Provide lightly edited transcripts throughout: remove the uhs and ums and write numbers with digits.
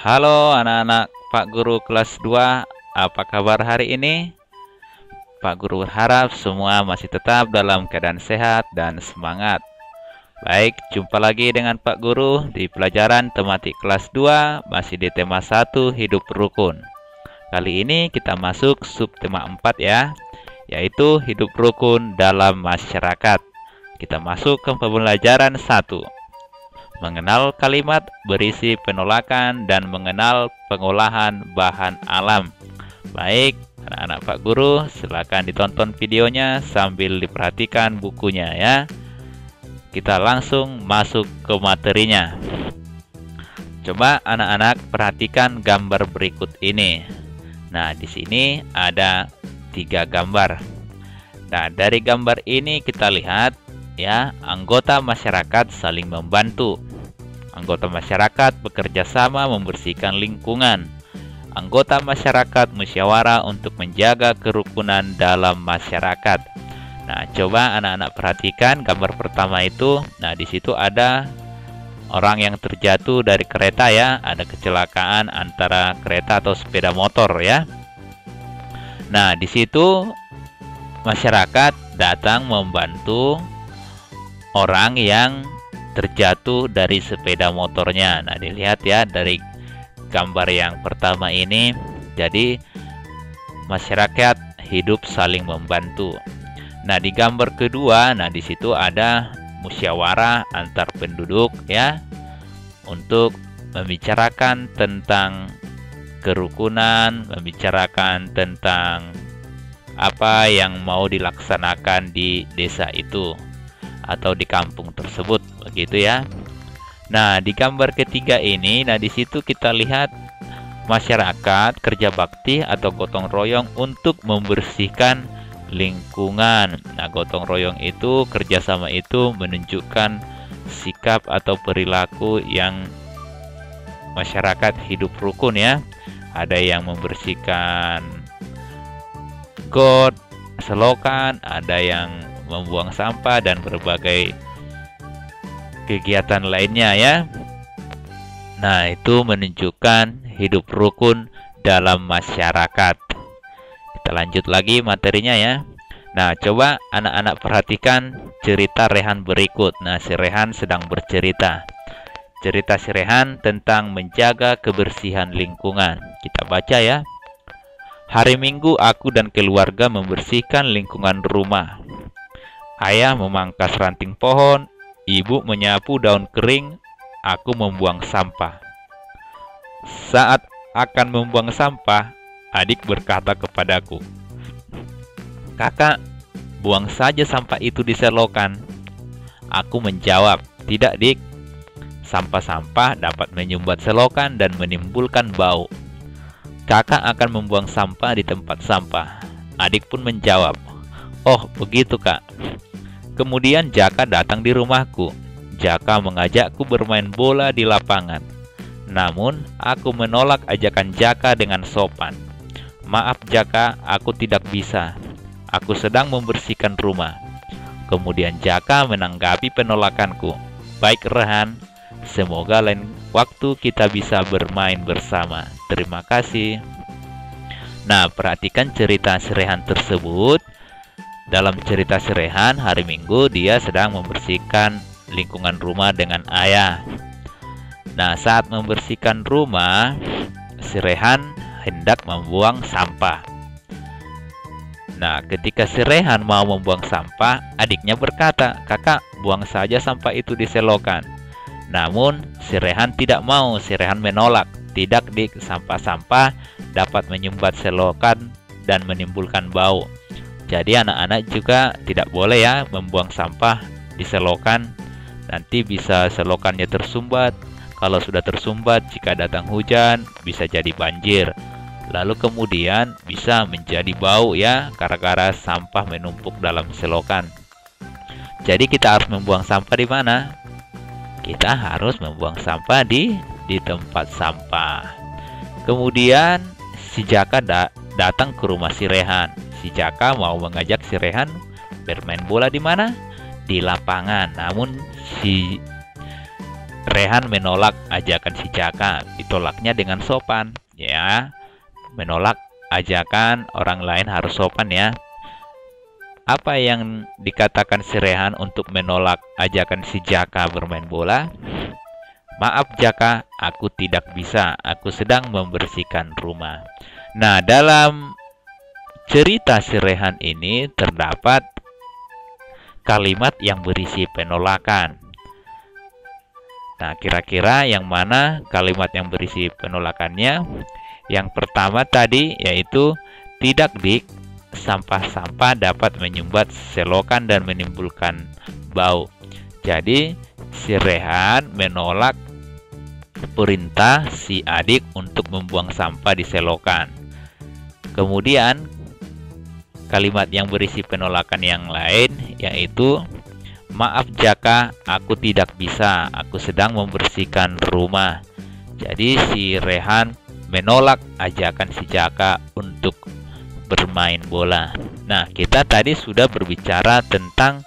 Halo anak-anak Pak Guru kelas 2, apa kabar hari ini? Pak Guru berharap semua masih tetap dalam keadaan sehat dan semangat. Baik, jumpa lagi dengan Pak Guru di pelajaran tematik kelas 2, masih di tema 1, hidup rukun. Kali ini kita masuk subtema 4 ya, yaitu hidup rukun dalam masyarakat. Kita masuk ke pembelajaran 1. Mengenal kalimat berisi penolakan dan mengenal pengolahan bahan alam. Baik, anak-anak Pak Guru, silakan ditonton videonya sambil diperhatikan bukunya ya. Kita langsung masuk ke materinya. Coba anak-anak perhatikan gambar berikut ini. Nah, di sini ada 3 gambar. Nah, dari gambar ini kita lihat ya, anggota masyarakat saling membantu. Anggota masyarakat bekerja sama membersihkan lingkungan. Anggota masyarakat musyawarah untuk menjaga kerukunan dalam masyarakat. Nah, coba anak-anak perhatikan gambar pertama itu. Nah, di situ ada orang yang terjatuh dari kereta ya, ada kecelakaan antara kereta atau sepeda motor ya. Nah, di situ masyarakat datang membantu orang yang terjatuh dari sepeda motornya. Nah, dilihat ya dari gambar yang pertama ini. Jadi masyarakat hidup saling membantu. Nah, di gambar kedua, nah di situ ada musyawarah antar penduduk ya untuk membicarakan tentang kerukunan, membicarakan tentang apa yang mau dilaksanakan di desa itu atau di kampung tersebut, begitu ya. Nah, di gambar ketiga ini, nah di situ kita lihat masyarakat kerja bakti atau gotong royong untuk membersihkan lingkungan. Nah, gotong royong itu, kerjasama itu menunjukkan sikap atau perilaku yang masyarakat hidup rukun ya. Ada yang membersihkan got, selokan, ada yang membuang sampah dan berbagai kegiatan lainnya ya. Nah, itu menunjukkan hidup rukun dalam masyarakat. Kita lanjut lagi materinya ya. Nah, coba anak-anak perhatikan cerita Rehan berikut. Nah, si Rehan sedang bercerita. Cerita si Rehan tentang menjaga kebersihan lingkungan. Kita baca ya. Hari Minggu aku dan keluarga membersihkan lingkungan rumah. Ayah memangkas ranting pohon, ibu menyapu daun kering, aku membuang sampah. Saat akan membuang sampah, adik berkata kepadaku, "Kakak, buang saja sampah itu di selokan." Aku menjawab, "Tidak, Dik. Sampah-sampah dapat menyumbat selokan dan menimbulkan bau. Kakak akan membuang sampah di tempat sampah." Adik pun menjawab, "Oh, begitu, Kak." Kemudian Jaka datang di rumahku. Jaka mengajakku bermain bola di lapangan. Namun, aku menolak ajakan Jaka dengan sopan. "Maaf Jaka, aku tidak bisa. Aku sedang membersihkan rumah." Kemudian Jaka menanggapi penolakanku. "Baik Rehan, semoga lain waktu kita bisa bermain bersama. Terima kasih." Nah, perhatikan cerita si Rehan tersebut. Dalam cerita si Rehan, hari Minggu dia sedang membersihkan lingkungan rumah dengan ayah. Nah, saat membersihkan rumah, si Rehan hendak membuang sampah. Nah, ketika si Rehan mau membuang sampah, adiknya berkata, "Kakak, buang saja sampah itu di selokan." Namun, si Rehan tidak mau. Si Rehan menolak. "Tidak, Dik, sampah-sampah dapat menyumbat selokan dan menimbulkan bau. Jadi anak-anak juga tidak boleh ya membuang sampah di selokan. Nanti bisa selokannya tersumbat. Kalau sudah tersumbat, jika datang hujan, bisa jadi banjir. Lalu kemudian bisa menjadi bau ya, gara-gara sampah menumpuk dalam selokan. Jadi kita harus membuang sampah di mana? Kita harus membuang sampah di tempat sampah." Kemudian si Jaka datang ke rumah si Rehan. Si Jaka mau mengajak si Rehan bermain bola di mana? Di lapangan. Namun si Rehan menolak ajakan si Jaka, ditolaknya dengan sopan, ya. Menolak ajakan orang lain harus sopan, ya. Apa yang dikatakan si Rehan untuk menolak ajakan si Jaka bermain bola? Maaf Jaka, aku tidak bisa, aku sedang membersihkan rumah. Nah, dalam cerita si Rehan ini terdapat kalimat yang berisi penolakan. Nah, kira-kira yang mana kalimat yang berisi penolakannya? Yang pertama tadi yaitu tidak dik, sampah-sampah dapat menyumbat selokan dan menimbulkan bau. Jadi si Rehan menolak perintah si adik untuk membuang sampah di selokan. Kemudian kalimat yang berisi penolakan yang lain yaitu maaf Jaka, aku tidak bisa, aku sedang membersihkan rumah. Jadi si Rehan menolak ajakan si Jaka untuk bermain bola. Nah, kita tadi sudah berbicara tentang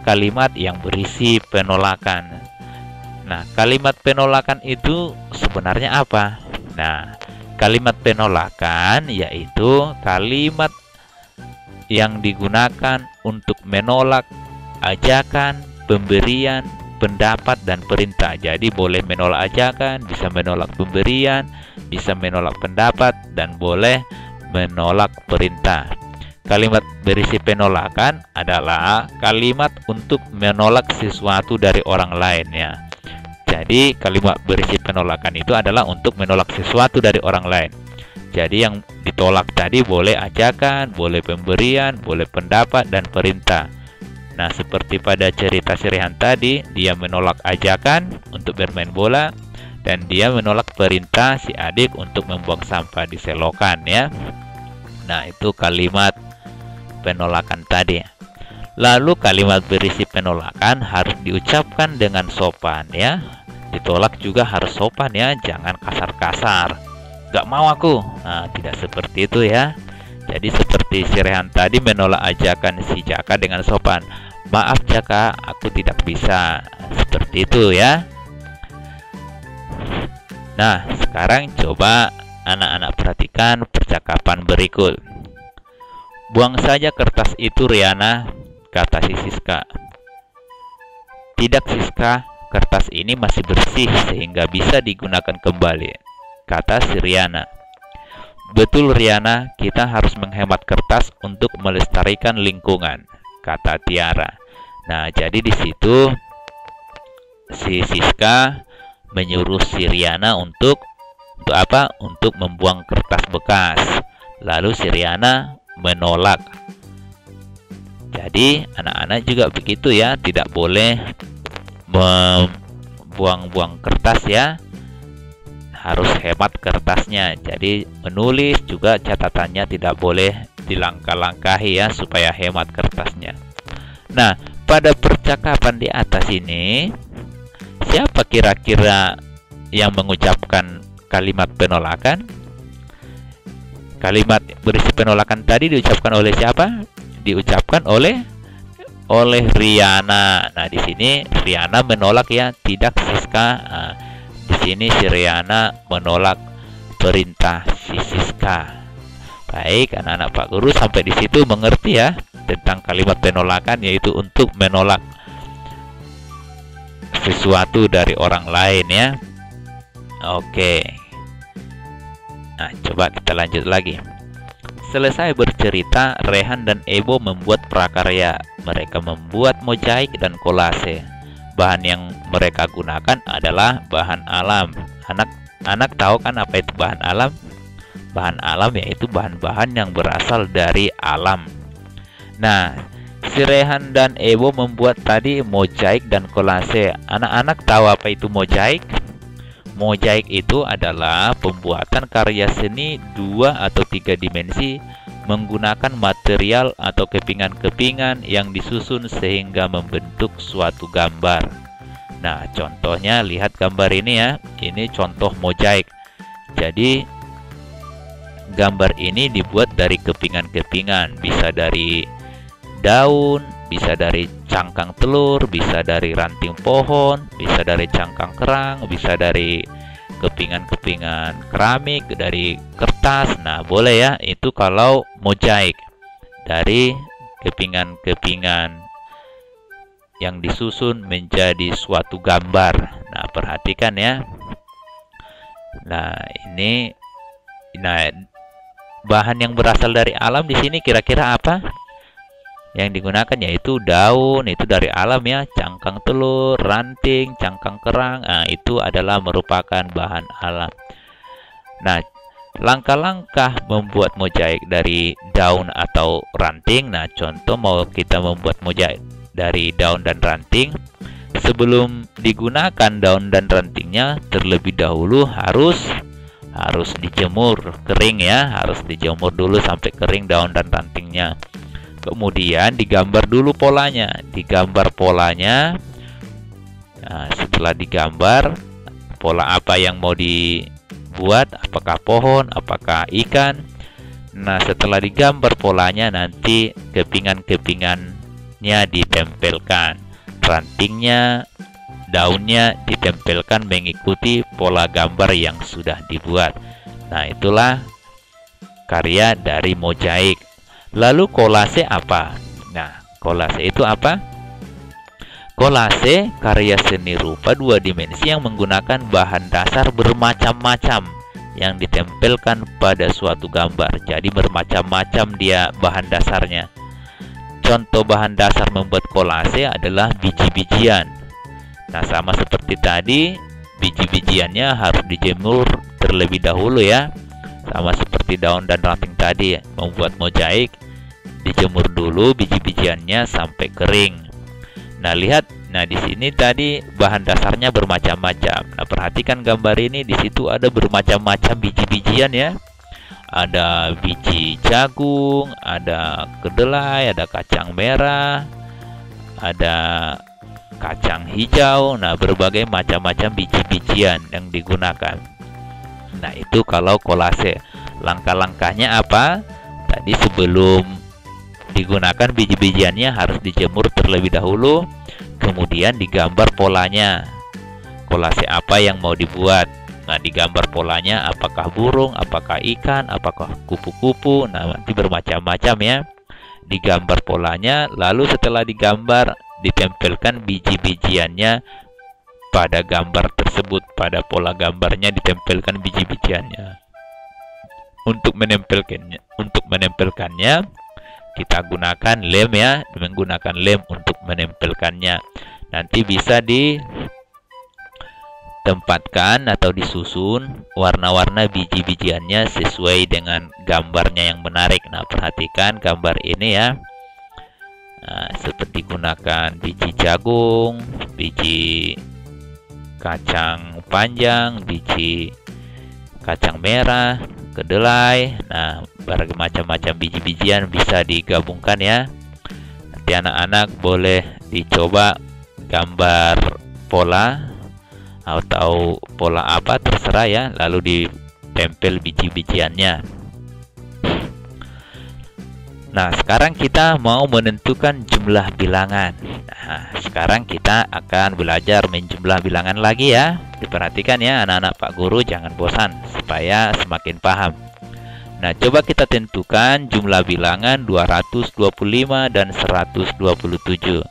kalimat yang berisi penolakan. Nah, kalimat penolakan itu sebenarnya apa? Nah, kalimat penolakan yaitu kalimat yang digunakan untuk menolak ajakan, pemberian, pendapat, dan perintah. Jadi boleh menolak ajakan, bisa menolak pemberian, bisa menolak pendapat, dan boleh menolak perintah. Kalimat berisi penolakan adalah kalimat untuk menolak sesuatu dari orang lain, ya. Jadi kalimat berisi penolakan itu adalah untuk menolak sesuatu dari orang lain. Jadi yang ditolak tadi boleh ajakan, boleh pemberian, boleh pendapat, dan perintah. Nah, seperti pada cerita si Rehan tadi, dia menolak ajakan untuk bermain bola dan dia menolak perintah si adik untuk membuang sampah di selokan, ya. Nah, itu kalimat penolakan tadi. Lalu kalimat berisi penolakan harus diucapkan dengan sopan, ya. Ditolak juga harus sopan, ya, jangan kasar-kasar. Gak mau aku. Nah, tidak seperti itu, ya. Jadi seperti si Rehan tadi menolak ajakan si Jaka dengan sopan. Maaf Jaka, aku tidak bisa. Seperti itu, ya. Nah, sekarang coba anak-anak perhatikan percakapan berikut. Buang saja kertas itu Riana, kata si Siska. Tidak Siska, kertas ini masih bersih sehingga bisa digunakan kembali, kata si Riana. Betul Riana, kita harus menghemat kertas untuk melestarikan lingkungan, kata Tiara. Nah, jadi di situ si Siska menyuruh si Riana untuk apa? Untuk membuang kertas bekas. Lalu si Riana menolak. Jadi anak-anak juga begitu, ya, tidak boleh membuang-buang kertas, ya. Harus hemat kertasnya. Jadi menulis juga catatannya tidak boleh dilangkah-langkahi, ya, supaya hemat kertasnya. Nah, pada percakapan di atas ini, siapa kira-kira yang mengucapkan kalimat penolakan? Kalimat berisi penolakan tadi diucapkan oleh siapa? Diucapkan oleh Riana. Nah, di sini Riana menolak, ya, tidak Siska. Nah, di sini si Riana menolak perintah si Siska. Baik, anak-anak Pak Guru sampai di situ mengerti, ya, tentang kalimat penolakan, yaitu untuk menolak sesuatu dari orang lain, ya. Oke. Nah, coba kita lanjut lagi. Selesai bercerita, Rehan dan Ebo membuat prakarya. Mereka membuat mozaik dan kolase. Bahan yang mereka gunakan adalah bahan alam. Anak tahu kan apa itu bahan alam? Bahan alam yaitu bahan-bahan yang berasal dari alam. Nah, si Rehan dan Ebo membuat tadi mozaik dan kolase. Anak-anak tahu apa itu mozaik? Mozaik itu adalah pembuatan karya seni 2 atau 3 dimensi menggunakan material atau kepingan-kepingan yang disusun sehingga membentuk suatu gambar. Nah, contohnya lihat gambar ini, ya. Ini contoh mozaik. Jadi gambar ini dibuat dari kepingan-kepingan, bisa dari daun, bisa dari cangkang telur, bisa dari ranting pohon, bisa dari cangkang kerang, bisa dari kepingan-kepingan keramik, dari kertas. Nah, boleh ya, itu kalau mozaik dari kepingan-kepingan yang disusun menjadi suatu gambar. Nah, perhatikan ya. Nah, ini bahan yang berasal dari alam di sini kira-kira apa? Yang digunakan yaitu daun, itu dari alam ya, cangkang telur, ranting, cangkang kerang. Nah, itu adalah merupakan bahan alam. Nah, langkah-langkah membuat mozaik dari daun atau ranting. Nah, contoh mau kita membuat mozaik dari daun dan ranting, sebelum digunakan daun dan rantingnya terlebih dahulu harus dijemur kering ya, harus dijemur dulu sampai kering daun dan rantingnya. Kemudian digambar dulu polanya, digambar polanya. Nah, setelah digambar pola apa yang mau dibuat, apakah pohon, apakah ikan. Nah, setelah digambar polanya, nanti kepingan-kepingannya ditempelkan, rantingnya, daunnya ditempelkan mengikuti pola gambar yang sudah dibuat. Nah, itulah karya dari mozaik. Lalu kolase apa? Nah, kolase itu apa? Kolase karya seni rupa dua dimensi yang menggunakan bahan dasar bermacam-macam yang ditempelkan pada suatu gambar. Jadi bermacam-macam dia bahan dasarnya. Contoh bahan dasar membuat kolase adalah biji-bijian. Nah, sama seperti tadi, biji-bijiannya harus dijemur terlebih dahulu ya. Sama seperti daun dan ranting tadi, membuat mozaik dijemur dulu biji-bijiannya sampai kering. Nah, lihat, nah di sini tadi bahan dasarnya bermacam-macam. Nah, perhatikan gambar ini, di situ ada bermacam-macam biji-bijian ya. Ada biji jagung, ada kedelai, ada kacang merah, ada kacang hijau. Nah, berbagai macam-macam biji-bijian yang digunakan. Nah, itu kalau kolase. Langkah-langkahnya apa? Tadi sebelum digunakan biji-bijiannya harus dijemur terlebih dahulu, kemudian digambar polanya. Kolase apa yang mau dibuat? Nah, digambar polanya, apakah burung, apakah ikan, apakah kupu-kupu. Nah, nanti bermacam-macam ya. Digambar polanya, lalu setelah digambar ditempelkan biji-bijiannya pada gambar tersebut, pada pola gambarnya ditempelkan biji-bijiannya. Untuk menempelkannya kita gunakan lem ya, menggunakan lem untuk menempelkannya. Nanti bisa ditempatkan atau disusun warna-warna biji-bijiannya sesuai dengan gambarnya yang menarik. Nah, perhatikan gambar ini ya. Nah, seperti gunakan biji jagung, biji kacang panjang, biji kacang merah, kedelai. Nah, bermacam-macam biji-bijian bisa digabungkan ya. Nanti anak-anak boleh dicoba gambar pola atau pola apa terserah ya, lalu ditempel biji-bijiannya. Nah, sekarang kita mau menentukan jumlah bilangan. Nah, sekarang kita akan belajar menjumlah bilangan lagi ya. Diperhatikan ya anak-anak Pak Guru, jangan bosan supaya semakin paham. Nah, coba kita tentukan jumlah bilangan 225 dan 127.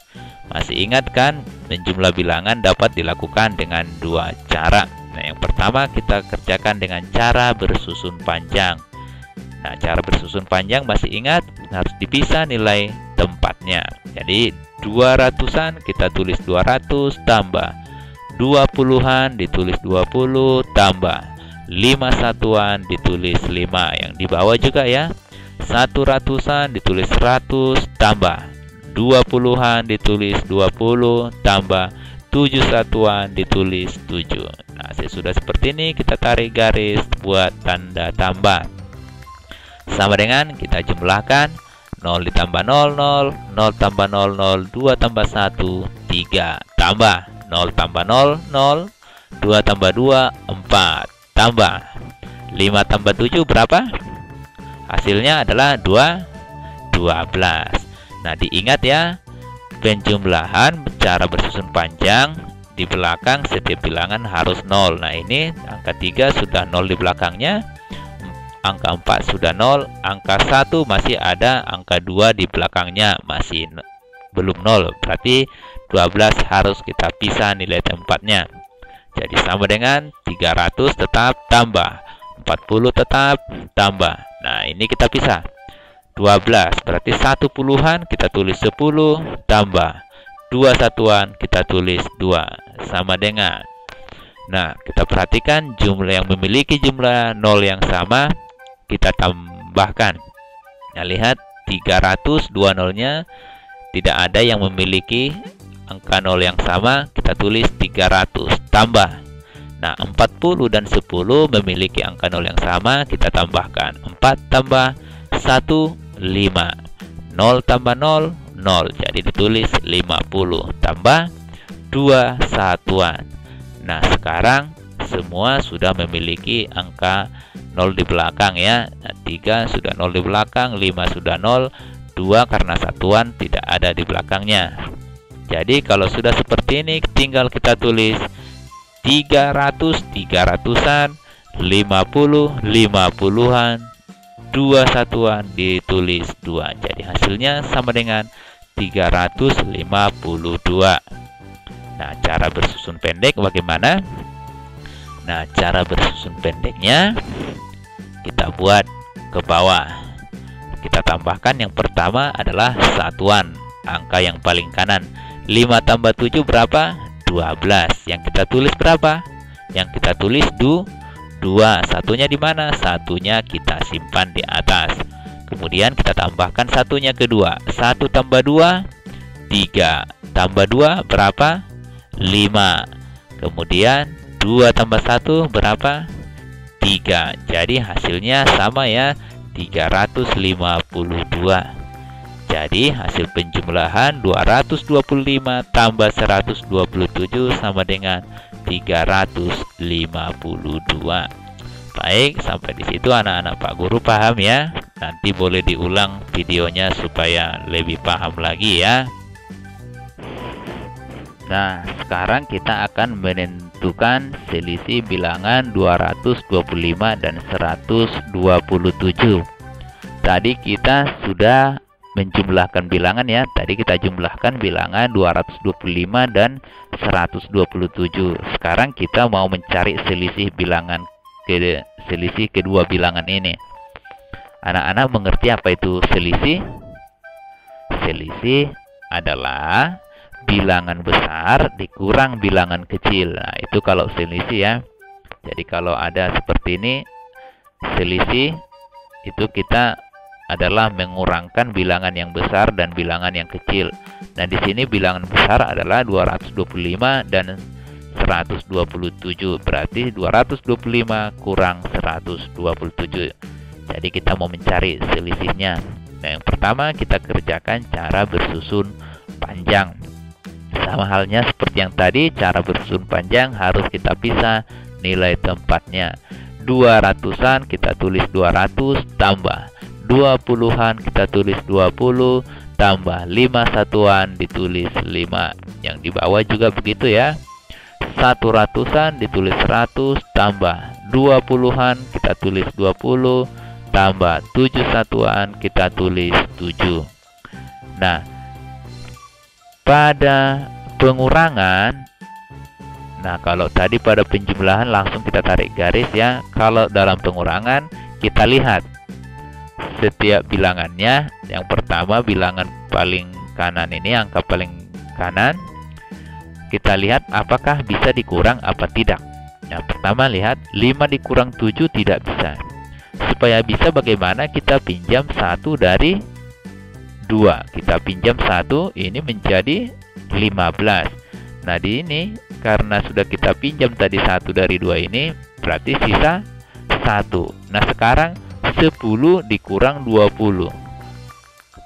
Masih ingat kan, menjumlah bilangan dapat dilakukan dengan dua cara. Nah, yang pertama kita kerjakan dengan cara bersusun panjang. Nah, cara bersusun panjang masih ingat, harus dipisah nilai tempatnya. Jadi 200-an kita tulis 200 tambah 20-an ditulis 20 tambah 5 satuan ditulis 5. Yang di bawah juga ya. 100-an ditulis 100 tambah 20-an ditulis 20 tambah 7 satuan ditulis 7. Nah, sesudah seperti ini kita tarik garis buat tanda tambah. Sama dengan kita jumlahkan 0 ditambah 00, 0 tambah 00, 2 tambah 1, 3, tambah 0 tambah 0, 0, 2 tambah 2, 4, tambah 5 tambah 7 berapa? Hasilnya adalah 12. Nah, diingat ya, penjumlahan cara bersusun panjang, di belakang setiap bilangan harus 0. Nah, ini angka 3 sudah 0 di belakangnya, angka 4 sudah 0, angka 1 masih ada, angka 2 di belakangnya masih belum 0. Berarti 12 harus kita pisah nilai tempatnya. Jadi sama dengan 300 tetap tambah 40 tetap tambah. Nah, ini kita pisah. 12 berarti 1 puluhan kita tulis 10 tambah 2 satuan kita tulis 2 sama dengan. Nah, kita perhatikan jumlah yang memiliki jumlah 0 yang sama kita tambahkan. Nah, lihat 300 dua nolnya tidak ada yang memiliki angka 0 yang sama, kita tulis 300 tambah. Nah, 40 dan 10 memiliki angka 0 yang sama, kita tambahkan. 4 tambah 1, 5. 0 tambah 0, 0. Jadi ditulis 50 tambah 2 satuan. Nah, sekarang semua sudah memiliki angka 0 di belakang ya. Nah, 3 sudah 0 di belakang, 5 sudah 0, 2 karena satuan tidak ada di belakangnya. Jadi kalau sudah seperti ini tinggal kita tulis 300 300-an, 50 50-an, 2 satuan ditulis 2. Jadi hasilnya sama dengan 352. Nah, cara bersusun pendek bagaimana? Nah, cara bersusun pendeknya kita buat ke bawah. Kita tambahkan yang pertama adalah satuan, angka yang paling kanan. 5 tambah 7 berapa? 12. Yang kita tulis berapa? Yang kita tulis 2. Satunya di mana? Satunya kita simpan di atas. Kemudian kita tambahkan satunya kedua. 1 tambah 2, 3. Tambah 2 berapa? 5. Kemudian 2 tambah 1 berapa? 3. Jadi hasilnya sama ya, 352. Jadi hasil penjumlahan 225 tambah 127 sama dengan 352. Baik, sampai di situ anak-anak Pak Guru paham ya. Nanti boleh diulang videonya supaya lebih paham lagi ya. Nah, sekarang kita akan menentukan selisih bilangan 225 dan 127. Tadi kita sudah menjumlahkan bilangan ya. Tadi kita jumlahkan bilangan 225 dan 127. Sekarang kita mau mencari selisih bilangan selisih kedua bilangan ini. Anak-anak mengerti apa itu selisih? Selisih adalah bilangan besar dikurang bilangan kecil. Nah, itu kalau selisih ya. Jadi kalau ada seperti ini, selisih itu kita adalah mengurangkan bilangan yang besar dan bilangan yang kecil. Nah, di sini bilangan besar adalah 225 dan 127. Berarti 225 kurang 127. Jadi kita mau mencari selisihnya. Nah, yang pertama kita kerjakan cara bersusun panjang. Sama halnya seperti yang tadi, cara bersusun panjang harus kita pisah nilai tempatnya. 200-an kita tulis 200 tambah 20-an kita tulis 20 tambah 5 satuan ditulis 5. Yang di bawah juga begitu ya. 100-an ditulis 100 tambah 20-an kita tulis 20 tambah 7 satuan kita tulis 7. Nah, pada pengurangan, nah kalau tadi pada penjumlahan langsung kita tarik garis ya. Kalau dalam pengurangan kita lihat setiap bilangannya. Yang pertama bilangan paling kanan ini, angka paling kanan, kita lihat apakah bisa dikurang apa tidak. Yang pertama lihat 5 dikurang 7 tidak bisa. Supaya bisa bagaimana? Kita pinjam 1 dari 2. Kita pinjam 1, ini menjadi 15. Nah, di ini karena sudah kita pinjam tadi 1 dari 2 ini, berarti sisa 1. Nah, sekarang 10 dikurang 20.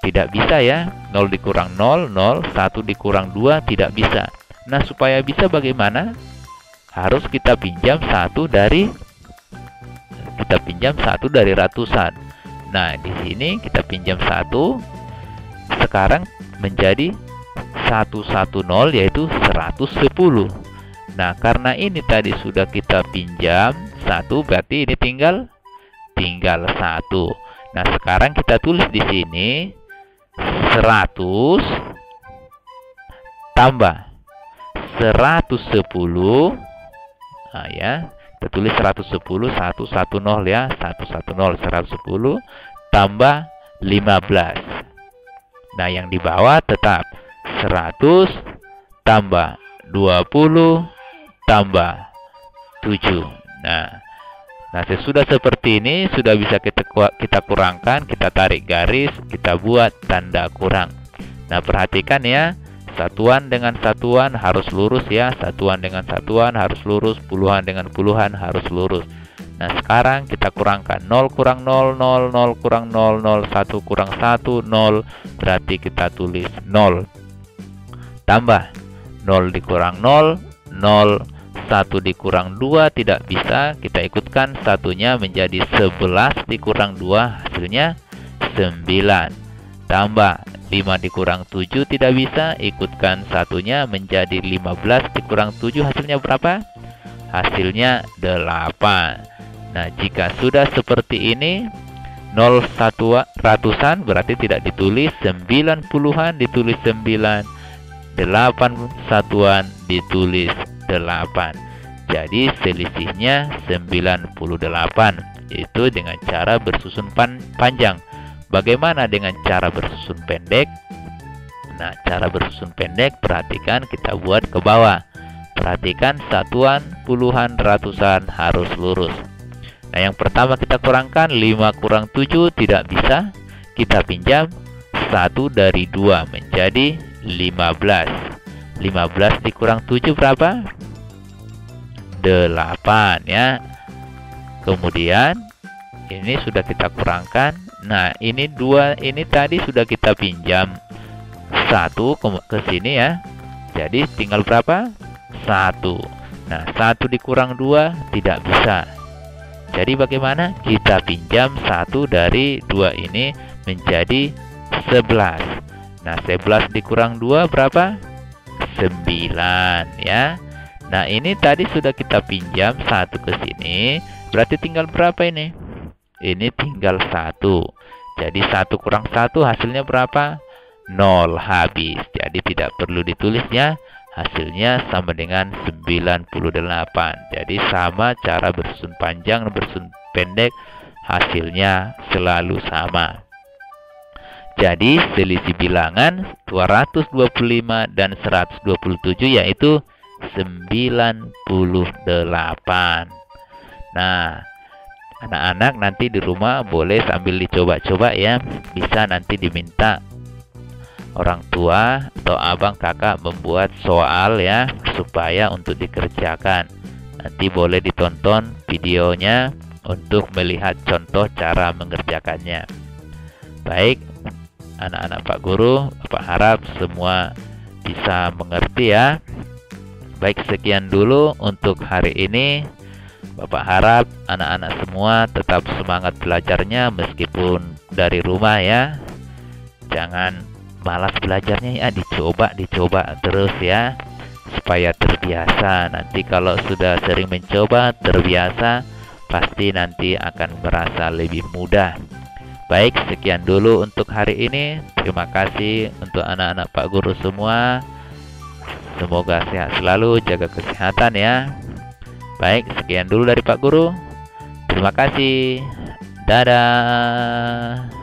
Tidak bisa ya. 0 dikurang 0, 0. 1 dikurang 2, tidak bisa. Nah, supaya bisa bagaimana? Harus kita pinjam 1 dari ratusan. Nah, di sini kita pinjam 1. Sekarang menjadi 110 yaitu 110. Nah, karena ini tadi sudah kita pinjam 1, berarti ini tinggal 1. Nah, sekarang kita tulis di sini 100 tambah 110. Nah, ya. Kita tulis 110 110 ya, 110 110 tambah 15. Nah, yang di bawah tetap 100 tambah 20 tambah 7. Nah, sesudah seperti ini sudah bisa kita kurangkan, kita tarik garis, kita buat tanda kurang. Nah, perhatikan ya, satuan dengan satuan harus lurus ya, satuan dengan satuan harus lurus, puluhan dengan puluhan harus lurus. Nah, sekarang kita kurangkan 0 kurang 0, 0, 0 kurang 0, 0, 1 kurang 1, 0, berarti kita tulis 0. Tambah 0 dikurang 0, 0, 1 dikurang 2 tidak bisa, kita ikutkan satunya menjadi 11 dikurang 2, hasilnya 9. Tambah 5 dikurang 7 tidak bisa, ikutkan satunya menjadi 15 dikurang 7, hasilnya berapa? Hasilnya 8. Nah, jika sudah seperti ini, 0 ratusan berarti tidak ditulis, 9 puluhan ditulis 9, 8 satuan ditulis 8. Jadi selisihnya 98. Itu dengan cara bersusun panjang. Bagaimana dengan cara bersusun pendek? Nah, cara bersusun pendek perhatikan, kita buat ke bawah. Perhatikan satuan, puluhan, ratusan harus lurus. Nah, yang pertama kita kurangkan 5 kurang 7 tidak bisa. Kita pinjam 1 dari 2 menjadi 15. 15 dikurang 7 berapa? 8 ya. Kemudian ini sudah kita kurangkan. Nah, ini 2 ini tadi sudah kita pinjam 1 ke sini ya. Jadi tinggal berapa? 1. Nah, 1 dikurang 2 tidak bisa. Jadi bagaimana? Kita pinjam 1 dari 2 ini menjadi 11. Nah, 11 dikurang 2 berapa? 9 ya. Nah, ini tadi sudah kita pinjam 1 ke sini, berarti tinggal berapa ini? Ini tinggal 1. Jadi 1 kurang 1 hasilnya berapa? 0 habis. Jadi tidak perlu ditulis ya. Hasilnya sama dengan 98. Jadi sama cara bersusun panjang dan bersusun pendek, hasilnya selalu sama. Jadi selisih bilangan 225 dan 127 yaitu 98. Nah, anak-anak nanti di rumah boleh sambil dicoba-coba ya. Bisa nanti diminta orang tua atau abang kakak membuat soal ya, supaya untuk dikerjakan. Nanti boleh ditonton videonya untuk melihat contoh cara mengerjakannya. Baik, anak-anak Pak Guru, Bapak harap semua bisa mengerti ya. Baik, sekian dulu untuk hari ini. Bapak harap anak-anak semua tetap semangat belajarnya meskipun dari rumah ya. Jangan malas belajarnya ya, dicoba terus ya, supaya terbiasa. Nanti kalau sudah sering mencoba, terbiasa, pasti nanti akan merasa lebih mudah. Baik, sekian dulu untuk hari ini. Terima kasih untuk anak-anak Pak Guru semua. Semoga sehat selalu, jaga kesehatan ya. Baik, sekian dulu dari Pak Guru. Terima kasih. Dadah.